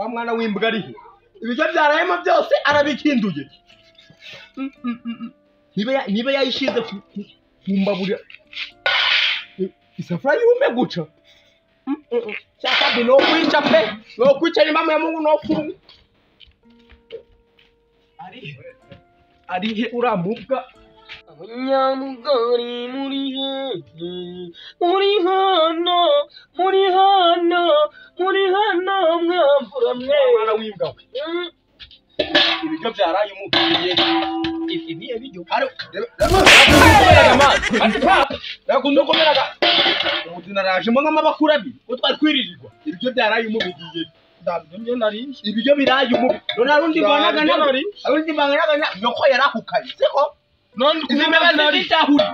wa mwana w'imbwa arihe ibyo byarayemo byose arabikinduye niba yayishize kumbaburira isafuriya yume guca cyaka no kwica pe no kwica ni mama ya Mungu no funga arihe uramubwa Abanyamugari muri hano mwamvura mwe mwana w'imbwa we ibyo byaraye umubwiye ibi ibyo ari nakundokomeraga ubudina rajemo nk'amabakura abi ko twari kwiririrwa ibyo byaraye umubigiye ndabyo nari ibyo biraye umubi none arundi banaga noko yarakukaye siko none kuzimeza zitahuri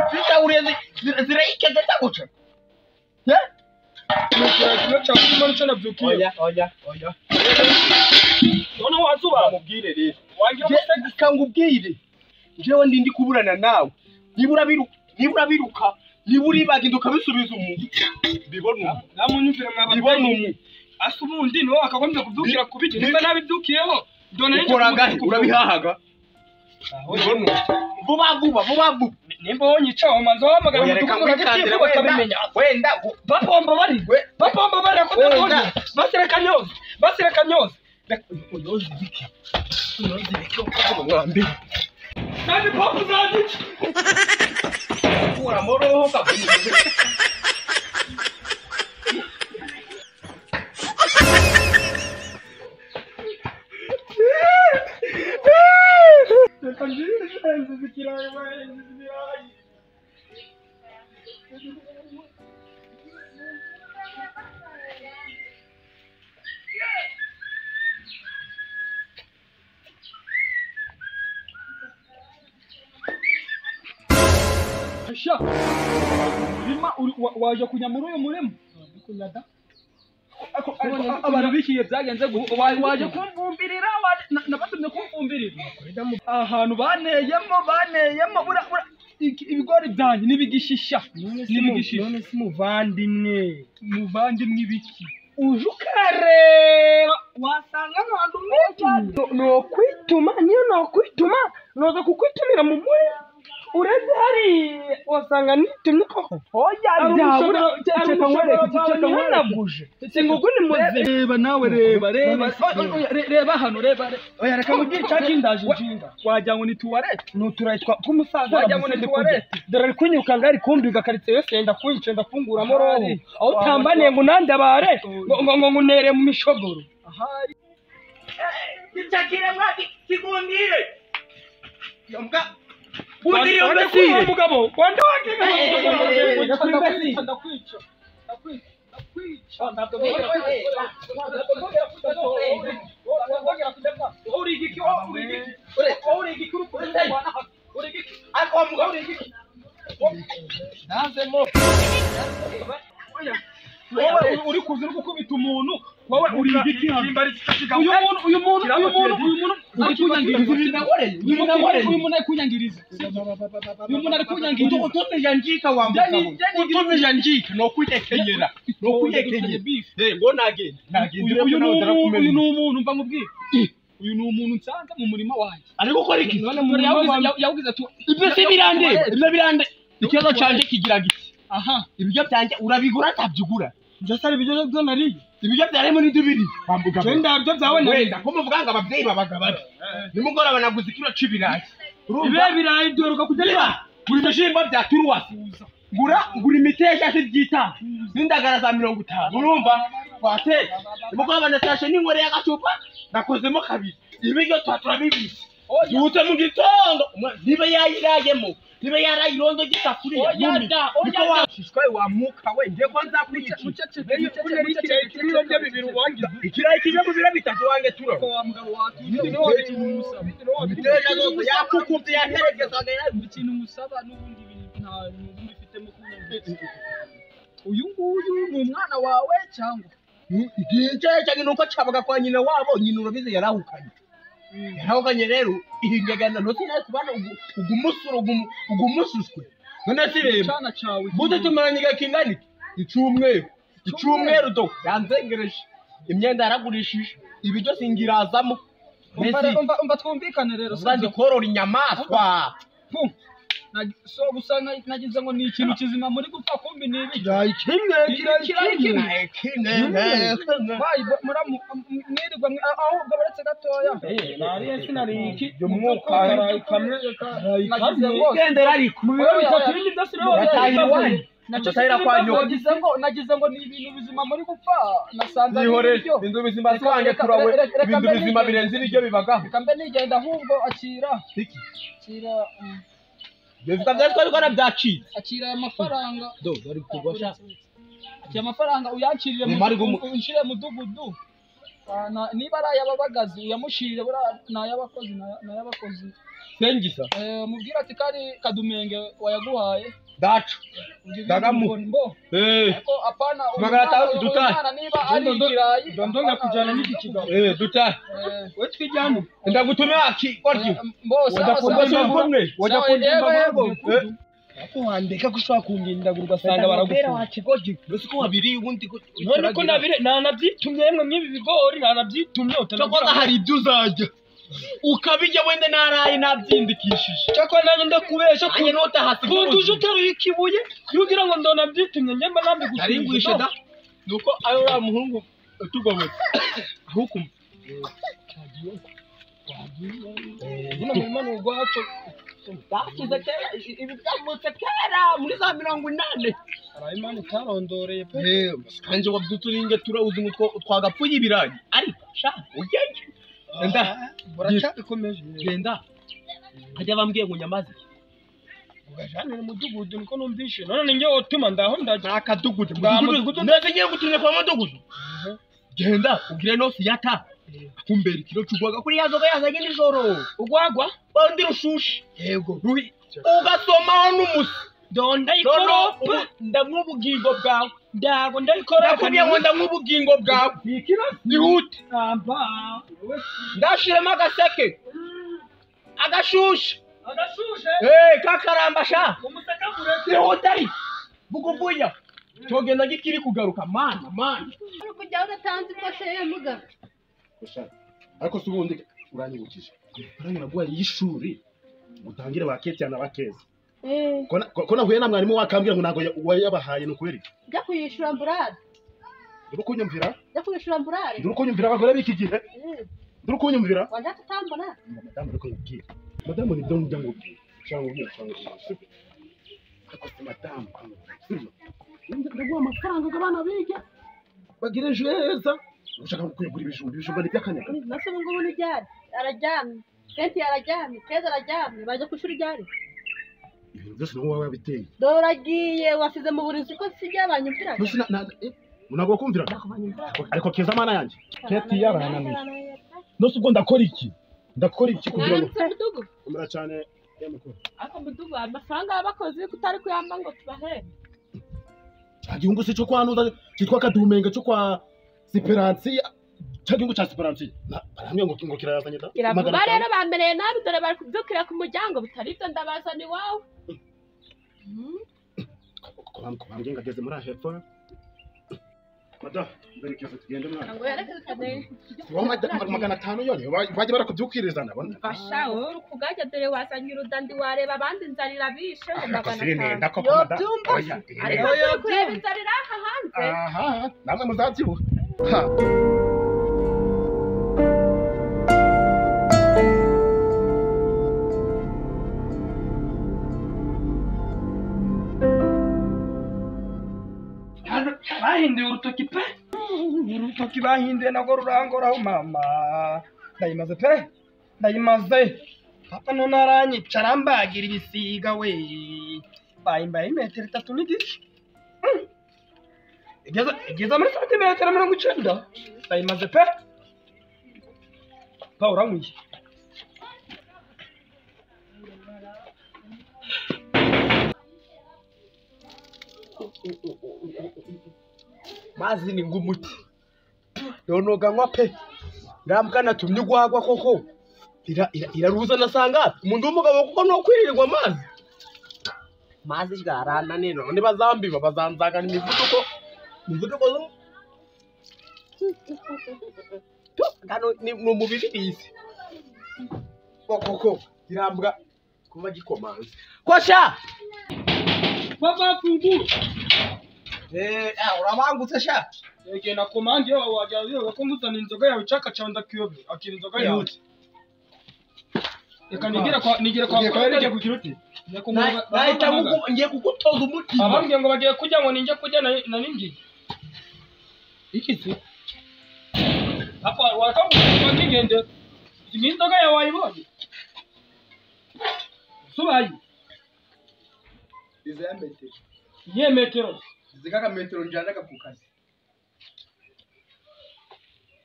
zirayikeze taguca oya none wazuba mubwire rero wangira umuseka ngubwire jewe ndi kuburana nawe nibura biruka niburi baginduka bisubiza umuntu bibona namunyumvira mwabibona asubundi no akagombye kubyukira kubiki nimba nabibyukiyeho ndone urabihahaga vuba nimba wonyica umanzo wamagara mudukuka gitiko bakabimenya wenda bapomba bari ko basireka nyoza uyozi biki mwambi kandi popo zagici ura moroho kabisa Asha bima waje kunyamura uyu murimo kunyada abantu bikiye byagenze waje kumvumbirira nabatumye kumvumbirira ahantu baneyemo ibigori byanjye nibigishisha none si muvandimwe ibiki uje ukareba wasanga abantu menshi no kwituma noza kukwitumira mu muye ureze hari wasanga nitumye koko oya cyeka nkwereke singuguni muze reba nawe reba hano reba oya reka mugire cyakindaje inshinga wajya ngo ni tuwarete nuturayitwa kumusaza wajya ngo ni tuwarete dore kunyuka ngari kumbiga karitse yose yenda kunyice ndafunguramo roho aho utambaniye ngo nandabare ngo nere mu mishogoro ahari cyakire mwati kigundire yombwa Undiri umesire mugabo wanda wake ndakwica uri kuza uri gukubita umuntu wowe uri igiki uyu muntu ari kunyangiriza utumeja njika wambuka utumeja njika no kwiyekenyera ngo nagende uyu ni umuntu mva mubwire uyu ni umuntu nsanze mu murima wanjye ari gukora iki none yavugize ati ibyo birande ikibazo canje kigira giti aha ibyo byanjye urabigura tabyugura byasari ibyo byo nari ibyo byaremo ni dubiri bambuga wenda byo byawe wenda ko muvuga ngo abavyeyi babaga bari nimugora banaguze kilo c'ibirayi ibe birayi doruka kujya buri bishimba bya turuwasi ngura imiteja sibyita n'indagara za 50 urumva twateye nimugora banatashe n'inkore y'agacupa nakozemo kabiri ibyo turabibise yute mu gitondo niba yayirayemo niba yarayirondo gisafuriya niko washishwe wamuka we ngiye ko nzakwica ikiro byo bibiri ubangize ikirayi kije mu bira bitatu wange turo wa mugabo wacu biteja zose yakukubye yaheregezaga ikintu musaba n'ubundi nta bifitemo kunyanga uyu nguyu ni umwana wawe cyangwa igice nuko cabaga kwa nyina wabo nyina urabize yarahukanye yarahukanye rero ihingagana no sina kubana ugumususwe none sireba cyana cyawe bude tumaranye gakingani icumweru do yanzengereje imyenda yaragurishije ibiryo singirazamo umva twumvikane rero uzandi korora inyamaswa so gusa nagize ngo ni ikintu kizima muri gupfa kumbi ni ibi mwirirwa ahubwo baretse gatoya nariye sinari iki umwuka nagize ngo gendera ariko bitatu bindi byose rero nagize ngo ni ibintu bizima muri gupfa nasanze ibyo ibintu bizima twange turawe ibintu bizima birenze ibiryo bibagaho kambe nigenda ahubwo akira Bifika byatwa ariko nabyaciye akira amafaranga bari kugosha akira amafaranga uyankirire unshire mudugudu niba ari ayababagazi uyamushirire bura n'ayabakozi sengisa mubwira ati kari kadumenge wayaguhaye dacu dagamu ko apana magara dutaye niba ari ikirayi ndonga kujana n'iki kigabo dutaye we twijyane ndagutumira akikoryo wajya kundimba ako wandeka gushaka kundinda ugasanga baragufura wakigoje bose ko wabiri ubundi none ko nabire nanabyitumye yemwe mwibi bigori nanabyitumye utanagira hari ibyo uzajya ukabijya wende naraye nabyindikishije cyako nanjye ndakubesha ko nota hasi kunduje utaruye ikibuye yugira ngo ndona byitumye nyemba nambi gushingwisha da nuko ayo ra muhungu tugomwe ahukum buno murimo n'ugwaco bakize kera ibi byamutse kera muri za 80 arayimana tarondoreye pe kanje wabyuturinge turawuzi ngo twagapfuye ibirayi ariko sha ugenje enda buracyakomeje genda hajya bambwiye ngo nyamaze ugajane mu mudugudu niko numvishe none njye otuma ndaho ndaje akadugudu ndeze ngiye gutumye kwa mudugudu genda ugire no siyata akumbera ikiro cyugwaga kuri yazoga yazanye nijoro ugwagwa bandi rushushi yego ruhi ugasoma n'umusi donda ikoropa ndamwubugingo bwawe ndago ndayikoropa nakubye ngo ndamwubugingo bwawe ikiro nihute amba ndashirema agaseke agashushe kakaramba sha umusaka kurete hotari bugubuya cyogenda gikiri kugaruka mana kujya udatanze ifashe ye muga ariko subundi uranyibukije uranyura bwa yishuri utangire baketya na bakeza ko nahuye na mwarimu wakambira ngo nago wayabahaye no kubera iki jya kuyishura mburade nduru kunyumvira nduru kunyumvira abagore biki gihe nduru kunyumvira wanja tutambona madamu ariko yibwira madamu ni donga ngo cyangwa ariko si madamu ndaguha amafaranga y'abana biga bagire jeza ushaka kuyigura ibijumba ni by'akanyaga nase ngo ubone ryari araryamye senti araryamye keza araryamye baje kushura ryari ibintu byose no wawe biteye doragiye wasize mu burizi ko sijya banyumvira ntabwo kumvira ariko keza mana yanjye keti yarananiye nose ubwo ndakora iki kugira ngo umira cyane y'amakuru ako mudugu amafaranga y'abakozi kutari kuyamba ngo tubahere agihungu se cyo kwanuza cyitwa kadumenga cyo kwa Siperansi cyangwa cya Siperansi baramwe ngo kirayazanye da iravuga rero bambereye nabi dore bari kubyukira ku muryango bitari byo ndabazana iwawe kubambye ngageze muri ahepfo mada berekeza tugende mwana ngo yerekeze kane wa 500 yone baje barakubyukirizana bona fasha uri kugajya dore wasanye urudandi wareba abandi nzarira bishe ngo 500 yo byumva ariko yo kureba inzarira aha hanze namwe muzabyibuha bahinduye urutoki pe urutoki bahinduye nago rurangoraho mama ndayimaze papa none aranyicara mbagira ibisiga we bayimbaye 3 n'igice igeza muri santimetero 90 ndayimaze pe Paul uramwiye mazi ni ngumuti yonoga nkwa pe ndamukana tumye gwagwa koko iraruza nasanga umuntu w'umugabo kuko no kwirirwa mazi garana neno none bazambiba bazanzaga imivuduko Hano ni umubiri isi. Koko irambwa kuba gikomanze. Kosha! Baba fungu. Urabangutse sha. Yege na komande yawe wajyayo bakomuzana inzoga yawe caka canda kiyobe. Akira inzoga yawe. Reka nigera kwa Ngiye kugira uti. Nahita ngiye kugutoza umutima. Abambwiye ngo bagiye kujya ngo ninjye kujya na ninjye. Iki Hapa wakavuga ngigende. Inzoga yawe wayibonye. Subayi. Izo ya metero. Ye metero. Zikaga metero njanaga ku kazi.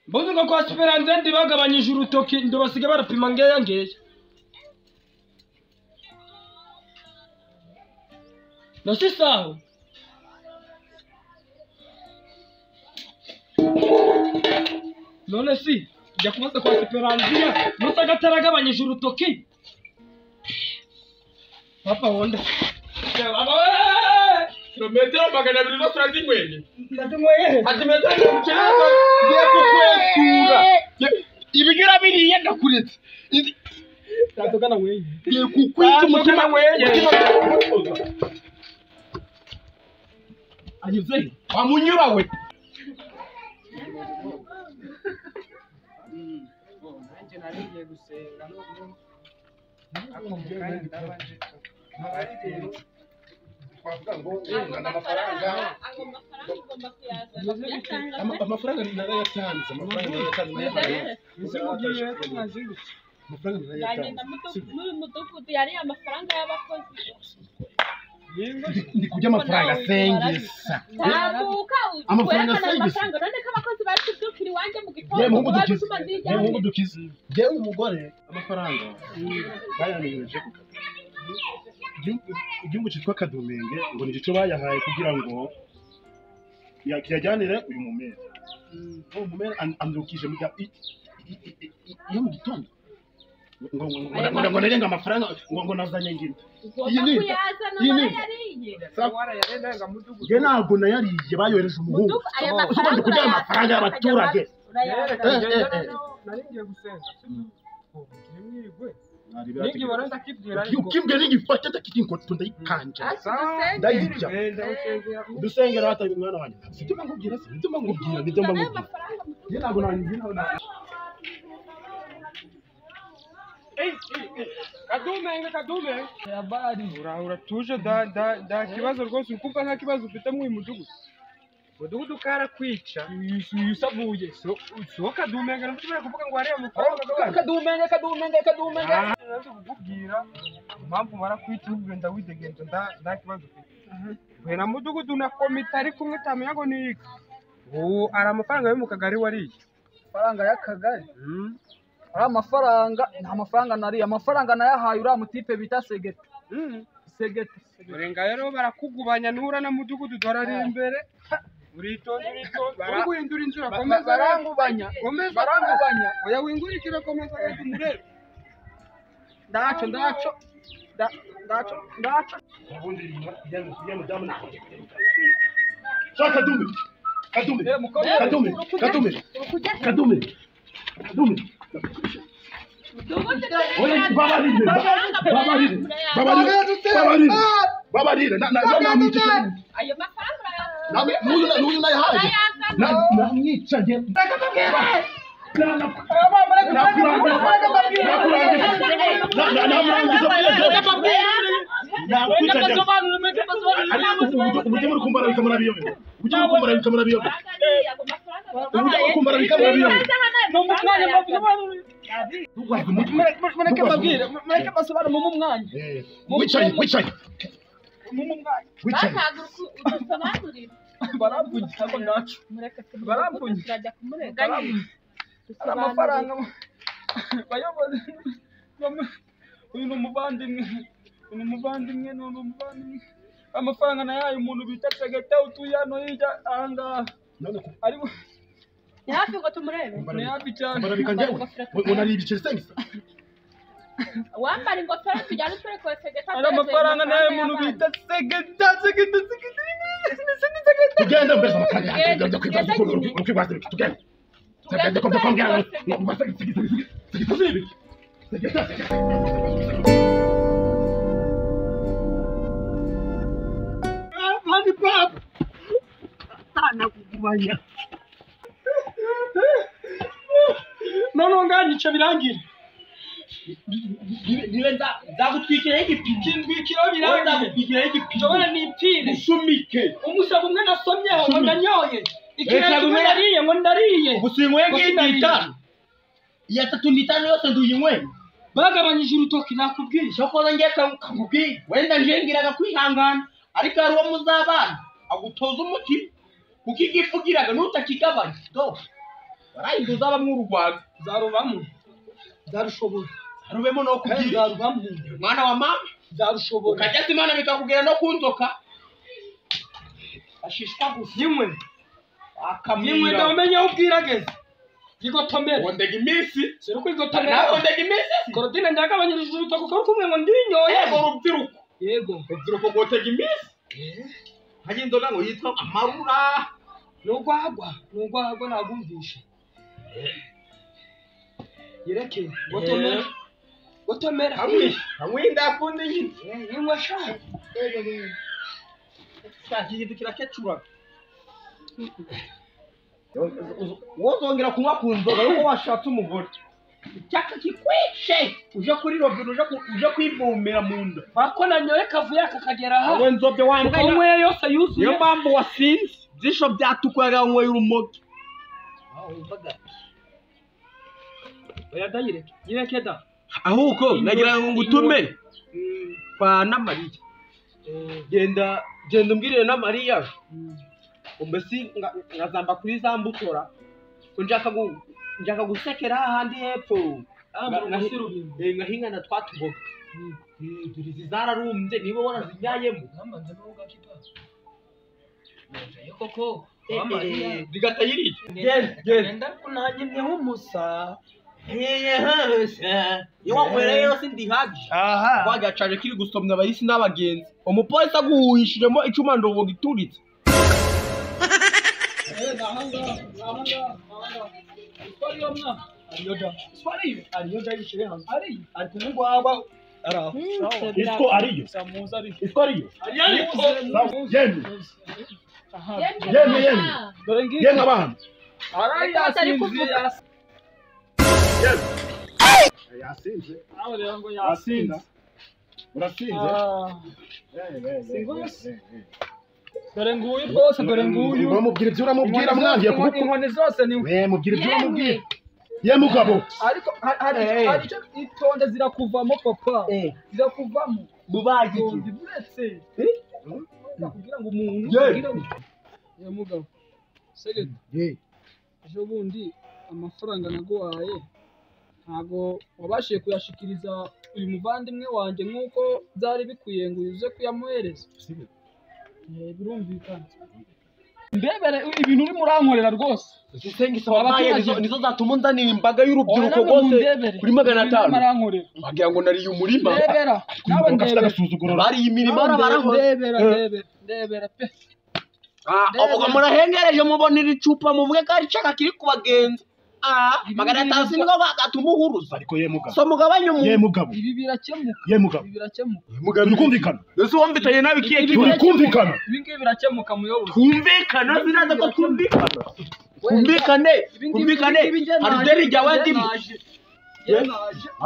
Mboze ngo kwa Esperance ndi bagabanyije urutoki ndo basige barapima ngeya ngeya. Nasi sawa. None si jya kumaza kwa Esperance musa gataragabanyije urutoki. Papa wonda. Kilometero 200 zo turazingwene. Ndazimweye. Ati metero n'ubukereza ngiye kukwesura. Ibigira biriye ndakuretse. Tatogana weye. Ngiye kukwita umutima weye. Anyuze. Wamunyura we. Nanje nariye gusenga no. Amafaranga narayatanze mudugudu yari amafaranga y'abakozi. Ndi kurya amafaranga sengesa. Tambuka Amafaranga amafaranga sengesa. none ko abakozi batubyukira iwanjye mu gitondo batuma ndijya. Mungu dukize. Jewe umugore amafaranga bayanyereje ku kazi. Igihugu cyitwa Kadumenge ngo ni cyo bayahaye kugira ngo yajyanire uyu mumera. Uwo mumera andukije mu iyo mu gitondo. Ngo narenga amafaranga ngo nazanye nginde. Iyi ni Sawara yarenga mudugudu. Je ntabwo nayariye bayohereje umuhungu. Ubundi kujya amafaranga y'abaturage. Naringiye gusenga. Nimwirigwe. Nigi baranda kibwira Ukibwe n'igifata takikinkoto ndayikanja. Ndayijya. Dusengera hata mwana wanjye. Situma ngubwira se, situma ngubwira, ndumva ngubwira. Je ntabwo nanjye nawe. Kadume. Habari. Uratuje da kibazo rwose ukumva nta kibazo ufite mu mudugudu. Mudugudu karakwica. Yusabuye. So Kadume ngara kuvuga ngo hariya amafaranga. Kadume. Nazo kukubwira impamvu barakwica ugenda widegenza nda kibazo ufite. We na mudugudu na komite ari kumwe tamenya ngo ni iki. Ari amafaranga yo mu kagari wariye. Amafaranga y'akagari. Ari amafaranga nta mafaranga nari amafaranga nayahaye uriya mutipe bita Segete. Segete. Urenga rero barakugubanya nura na mudugudu dorari imbere. Uritonde. Baguhindura inzira komeza Barangubanya. Oya wingurikira komeza kumurera. Ndaco. Ubundi ya mudamu nako. Shaka Kadume. Oya babarire Ayo mafaranga nuyu nayahaje namwicaje Mureke basobara mu mwanya. Wicaye. Baramvugira ko ndacu. turajya kumurega. Amafaranga bayobozi. Uyu ni umuvandimwe. Amafaranga nayaye umuntu bita Segete utuye hano hirya ahangaha. Ariko Ni hafi ngo tumurebe. ni hafi cyane. Unari ibiceri sengisa. Wambara ingofero tujyane tureke Segete. Ari amafaranga nayaye umuntu bita Segete. tugende mbere amafaranga yanjye ukwibwaza ibiki tugende tugende ko ndakwambwira Hadi baba sana kugubanya none nganyice birangire niwe nzagutwikira igipiki kindwikiro birangire nzagutwikira igipiki jobora nipfire usumike umusaba umwe nasomyeho ngo ndanyoye ikirere kimwe ndariye ngo ndariye gusinywe ng'itanu iya 35 yose nduyinywe bagabanyije urutoki nakubwiye shokoza ngiye kamubwiye wenda njengiraga kwihangana ariko ari uwo muzabana agutoza umutima kuko igifugiraga nutakigabanya do warahinduza bamwe urugwaga zarubamo zarushobora zarubemo no kugira zarubamo mwana wa mama zarushobora ukajya simana bikakugera no kunzoka ashishwa gusa nimwe akamwira ndamenye aho ubwirageze gigotomera wondega iminsi sero kwigotomera nawe wondega iminsi korodine ndagabanyirije urutoki ko kumwe ngo ndinyoye yego rubyiruko yego rubyiruko gotega iminsi hari inzoga ngo yitwa amarura nugwagwa nagumvishe yereke gotomera hamwe ndakunda nyine yinywa sha ikintu kirakecura wozongera kunywa ku nzoga yuko washatse umugore icyaka kikwishe uje kuri robine uje kwivomera mu nda bako nanyoye kavuye akakagera aha wowe nzobye wambaye umwe yose yuzuye niyo mpamvu wasinze zisho byatukwega nyweye urumogi oya dayireke yireke da ahubwo nagira ngo ngutume kwa na Mariya genda umbwirire na Mariya umbesi ngazamba kuri za mbutora njaka gusekera ahandi hepfo ngahingana twatuboga turizi zararumbye niba warazinyayemo koko bigatayiriye genda kunanyimye nk'umusa iyo wanywereye yose ndi habi wagacaje kiri gusomya abayisi n'abagenzi umupolisi aguhuhishijemo icuma ndobo gituritse Isko ariyo yemwe abana yasinze urasinze dore nguyu rwose dore nguyu uramubwira ibyo uramubwira mwangiye kuko inkoni zose ni mubwira ibyo uramubwira ye mugabo ariko hari icyo itonde zirakuvamo papa zirakuvamo mubagiki buretse kugira ngo umuntu ye mugabo segede ejo bundi amafaranga naguhaye ntago wabashije kuyashikiriza uyu muvandimwe wanjye nk'uko byari bikwiye ngo uze kuyamuhereza birumvikana mbebere ibintu urimo urankorera rwose nizo zatuma unzanira imbaga y'urubyiruko rwose kuri 500 bagira ngo nariye umurima bariye imirima ndebera pe ubwo murahengereje mubonera icupa muvuge ko ari caka kiri ku bagenzi 500 siniko gatuma uhuruza ariko ye mugabo so mugabanye mu ye mugabo ibi birakemuka ye mugabo turikumvikana ese wambitaye nabi kiye turikumvikana ibi ngibi birakemuka muyobozi twumvikana ziraza ko twumvikane haruderi jya wandimo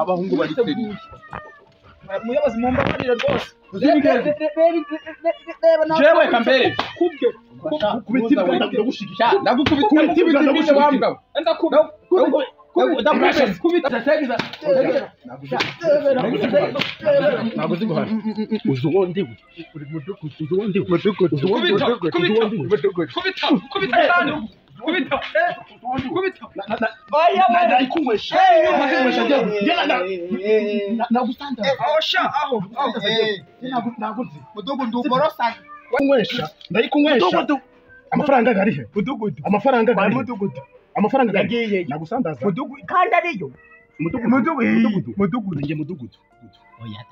abahungu bari teri muyobozi mumbabarire rwose jewe kambere kubitibwa ndagukubita wambwa naguzi guhana uzuwondi amafaranga garihe amafaranga gagiye nagusandaza kandi ariyo mudugudu nge mudugudu oya